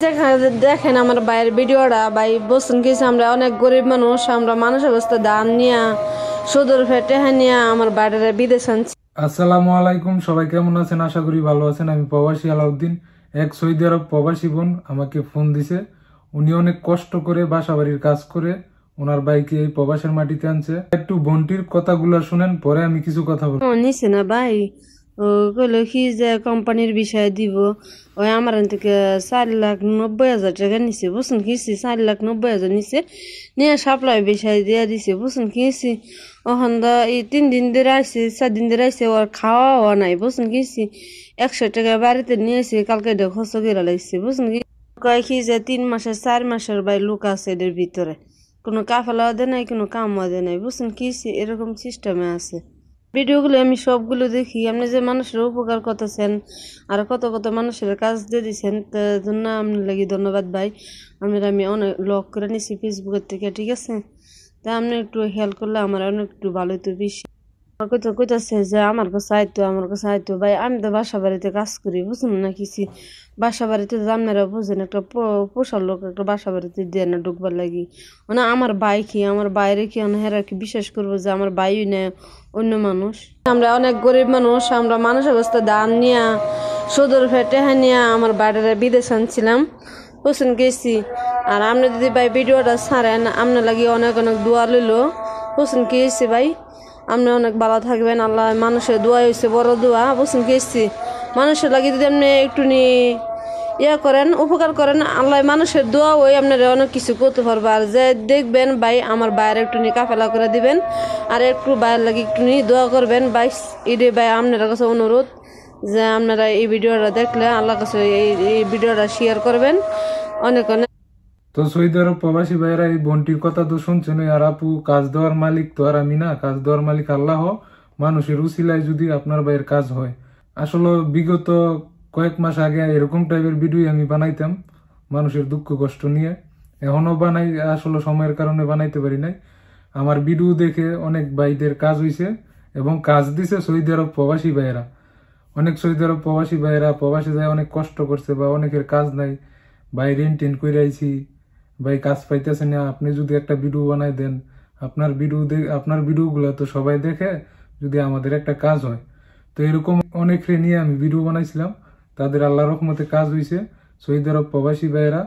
দেখেন আমার ভাইয়ের ভিডিওটা ভাই বলছেন কিছু আমরা অনেক গরিব মানুষ আমরা মানুষ অবস্থা দান নিয়ে সুদূর ফেটে নিয়ে আমার বাইরের বিদেশ আনছি। আসসালামু আলাইকুম, সবাই কেমন আছেন? আশা করি ভালো আছেন। আমি প্রবাসী আলাউদ্দিন, এক সৌদি আরব প্রবাসী বোন আমাকে ফোন দিছে। উনি অনেক কষ্ট করে বাসা বাড়ির কাজ করে ওনার বাইকে এই প্রবাসের মাটিতে আনছে। একটু বোনটির কথাগুলো শুনেন, পরে আমি কিছু কথা বলবো। নিছে না ভাই, ও কইলো কি যে কোম্পানির বিষয় দিব, ওই আমার থেকে 4,90,000 টাকা নিছে বুঝছেন কিছি, 4,90,000 নিছে নিয়ে সাপ্লাই বিষয় দিয়ে দিছে বুঝছেন কিছি। ওখান এই 3 দিন ধরে আইসি 4 দিন ধরে আইসি, ওর খাওয়া হওয়া নাই বুঝছেন কিছি। 100 টাকা বাড়িতে নিয়েছি, কালকে এটা খরচ করে লাগছে বুঝছেন কি। কয় কি যে 3 মাসের 4 মাসের ভাই লোক আছে এদের ভিতরে, কোনো কাফেলাও দেয় নাই, কোনো কামও দেয় নাই বুঝছেন কিছি। এরকম সিস্টেমে আছে। ভিডিওগুলো আমি সবগুলো দেখি, আপনি যে মানুষের উপকার করতেছেন আর কত কত মানুষের কাজ দিয়ে দিচ্ছেন, তার জন্য আপনার লাগি ধন্যবাদ ভাই। আমি অনেক লক করে নিছি ফেসবুকের থেকে, ঠিক আছে। তা আপনি একটু হেল্প করলে আমার অনেক একটু ভালো হইতো বেশি। কইতাছে যে আমার কাছে আইতো ভাই, আমি তো বাসা বাড়িতে কাজ করি বুঝছেন না কিছু। বাসা বাড়িতে আপনারা বুঝেন একটা পোষার লোক একটা বাসা বাড়িতে দিয়ে না ঢুকবার লাগি, মানে আমার ভাই কি আমার বাইরে কি হেরা কি বিশ্বাস করবো যে আমার ভাই না অন্য মানুষ। আমরা অনেক গরিব মানুষ, আমরা মানুষ অবস্থা দান নিয়ে সুদূর ফেটে নিয়ে আমার বাইরের বিদেশ আনছিলাম বুঝছেন গেছি। আর আপনি যদি ভাই ভিডিওটা ছাড়েন আপনার লাগি অনেক অনেক দোয়া লইলো বুঝছেন গেছি ভাই। আপনি অনেক ভালো থাকবেন, আল্লাহ মানুষের দোয়া হয়েছে বড় দোয়া বুঝছেন গেছি। মানুষের লাগি যদি আপনি একটু করেন উপকার করেন, আল্লাহ মানুষের দোয়া ওই আপনারা অনেক কিছু করতে পারবে। আর যে দেখবেন ভাই আমার বাইরে একটু কাফেলা করে দিবেন আর একটু বাইরের লাগি একটু দোয়া করবেন ভাই। এটাই ভাই আপনার কাছে অনুরোধ যে আপনারা এই ভিডিওটা দেখলে আল্লাহর কাছে এই ভিডিওটা শেয়ার করবেন অনেক অনেক। তো সৌদি আরব প্রবাসী ভাইয়েরা, এই বোনটির কথা তো শুনছেন। আর আপু, কাজ দেওয়ার মালিক তো আর আমি না, কাজ দেওয়ার মালিক আল্লাহ। মানুষের উসিলায় যদি আপনার ভাইয়ের কাজ হয়। আসলে বিগত কয়েক মাস আগে এরকম টাইপের ভিডিও আমি বানাইতাম মানুষের দুঃখ কষ্ট নিয়ে, এখনো বানাই। আসলে সময়ের কারণে বানাইতে পারি নাই। আমার ভিডিও দেখে অনেক ভাইদের কাজ হয়েছে এবং কাজ দিছে সৌদি আরব প্রবাসী ভাইয়েরা। অনেক সৌদি আরব প্রবাসী ভাইয়েরা প্রবাসী যায় অনেক কষ্ট করছে, বা অনেকের কাজ নাই, ভাই রেন্ট করে আইছি, ভাই কাজ পাইতেছে না, আপনি যদি একটা ভিডিও বানাই দেন, আপনার ভিডিও গুলা তো সবাই দেখে, যদি আমাদের একটা কাজ হয়। তো এরকম অনেক নিয়ে আমি ভিডিও বানাইছিলাম, তাদের আল্লাহ রহমতে কাজ হয়েছে। সৌদি আরব প্রবাসী ভাইয়েরা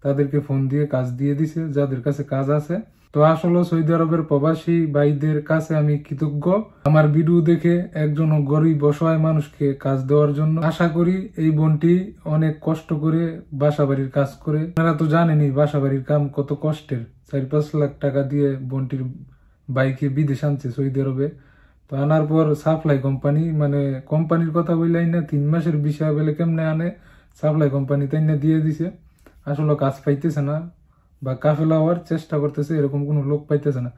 তাদেরকে ফোন দিয়ে কাজ দিয়ে দিছে, যাদের কাছে কাজ আছে। তো আসলে সৌদি আরবের প্রবাসী ভাইদের কাছে আমি কৃতজ্ঞ, আমার ভিডিও দেখে একজন গরিব অসহায় মানুষকে কাজ দেওয়ার জন্য। আশা করি এই বোনটি অনেক কষ্ট করে বাসা বাড়ির কাজ করে, আপনারা তো জানেনই বাসা বাড়ির কাম কত কষ্টের। 4-5 লাখ টাকা দিয়ে বোনটির বাইকে বিদেশ আনছে সৌদি আরবে। তো আনার পর সাপ্লাই কোম্পানি, মানে কোম্পানির কথা বললাই না, 3 মাসের বিষয় বলে কেমনে আনে, সাপ্লাই কোম্পানি তাই না দিয়ে দিছে। আসলে কাজ পাইতেছে না বা কাফেলা হওয়ার চেষ্টা করতেছে, এরকম কোনো লোক পাইতেছে না।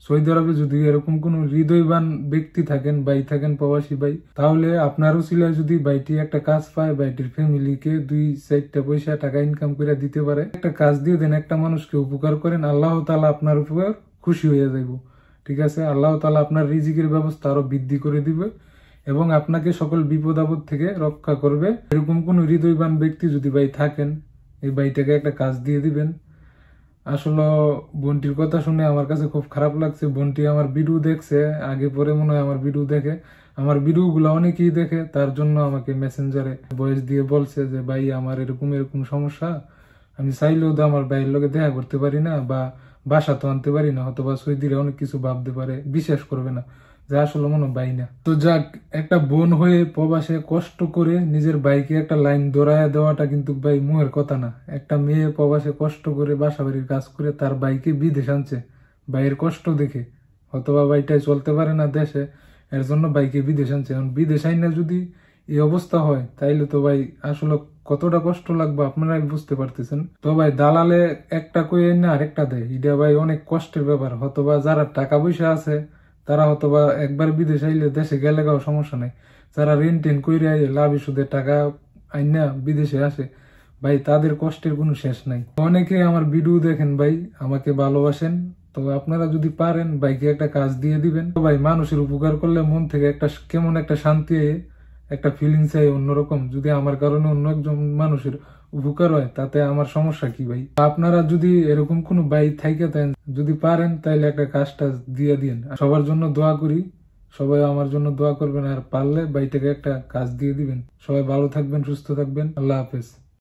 সৌদি আরবে যদি এরকম কোন হৃদয়বান ব্যক্তি থাকেন, ভাই থাকেন, প্রবাসী ভাই, তাহলে আপনারও ছিল যদি বাইটি একটা কাজ পায়, বাইটির ফ্যামিলিকে 2-4টা পয়সা টাকা ইনকাম করে দিতে পারে, একটা কাজ দিয়ে দেন, একটা মানুষকে উপকার করেন, আল্লাহ তাআলা আপনার উপর খুশি হয়ে যাইব। ঠিক আছে, আল্লাহ তাআলা আপনার রিজিকের ব্যবস্থা আরো বৃদ্ধি করে দিবে এবং আপনাকে সকল বিপদ আপদ থেকে রক্ষা করবে। এরকম কোন হৃদয়বান ব্যক্তি যদি ভাই থাকেন, এই ভাইটাকে একটা কাজ দিয়ে দিবেন। আসলে বোনটির কথা শুনে আমার কাছে খুব খারাপ লাগছে। বোনটি আমার ভিডিও দেখছে, আগে পরে মনে হয় আমার ভিডিও দেখে, আমার ভিডিও গুলো অনেকেই দেখে, তার জন্য আমাকে মেসেঞ্জারে ভয়েস দিয়ে বলছে যে ভাই আমার এরকম এরকম সমস্যা, আমি চাইলেও তো আমার ভাইয়ের লোকে দেখা করতে পারি না, বা বাসা তো আনতে পারি না, হয়তো বা সৌদিরা অনেক কিছু ভাবতে পারে, বিশ্বাস করবে না যে আসলে মনে ভাই না। তো যাক, একটা বোন হয়ে প্রবাসে কষ্ট করে নিজের ভাইকে একটা লাইন দৌড়ায় দেওয়াটা কিন্তু ভাই মুহের কথা না। একটা মেয়ে প্রবাসে কষ্ট করে বাসা বাড়ির কাজ করে তার ভাইকে বিদেশ আনছে, ভাইয়ের কষ্ট দেখে, অথবা ভাইটাই চলতে পারে না দেশে, এর জন্য ভাইকে বিদেশ আনছে। এখন বিদেশ আইনা যদি এই অবস্থা হয়, তাইলে তো ভাই আসলে কতটা কষ্ট লাগবে আপনারা বুঝতে পারতেছেন। তো ভাই দালালে একটা কই না আরেকটা দেয়, এটা ভাই অনেক কষ্টের ব্যাপার। হয়তোবা যারা টাকা পয়সা আছে তারা হয়তোবা একবার বিদেশ আইলে দেশে গেলে গাও সমস্যা নাই, যারা রেন্ট কইরে আইলে লাভ সুদে টাকা আইনা বিদেশে আসে, ভাই তাদের কষ্টের কোনো শেষ নাই। অনেকে আমার ভিডিও দেখেন ভাই, আমাকে ভালোবাসেন, তো আপনারা যদি পারেন ভাইকে একটা কাজ দিয়ে দিবেন। ভাই মানুষের উপকার করলে মন থেকে একটা কেমন একটা শান্তি, একটা ফিলিংস হয় অন্যরকম। যদি আমার কারণে অন্য একজন মানুষের উপকার হয় তাতে আমার সমস্যা কি ভাই? আপনারা যদি এরকম কোনো ভাই থাইকে দেন, যদি পারেন তাইলে একটা কাজটা দিয়ে দিন। সবার জন্য দোয়া করি, সবাই আমার জন্য দোয়া করবেন, আর পারলে ভাইটাকে একটা কাজ দিয়ে দিবেন। সবাই ভালো থাকবেন, সুস্থ থাকবেন, আল্লাহ হাফেজ।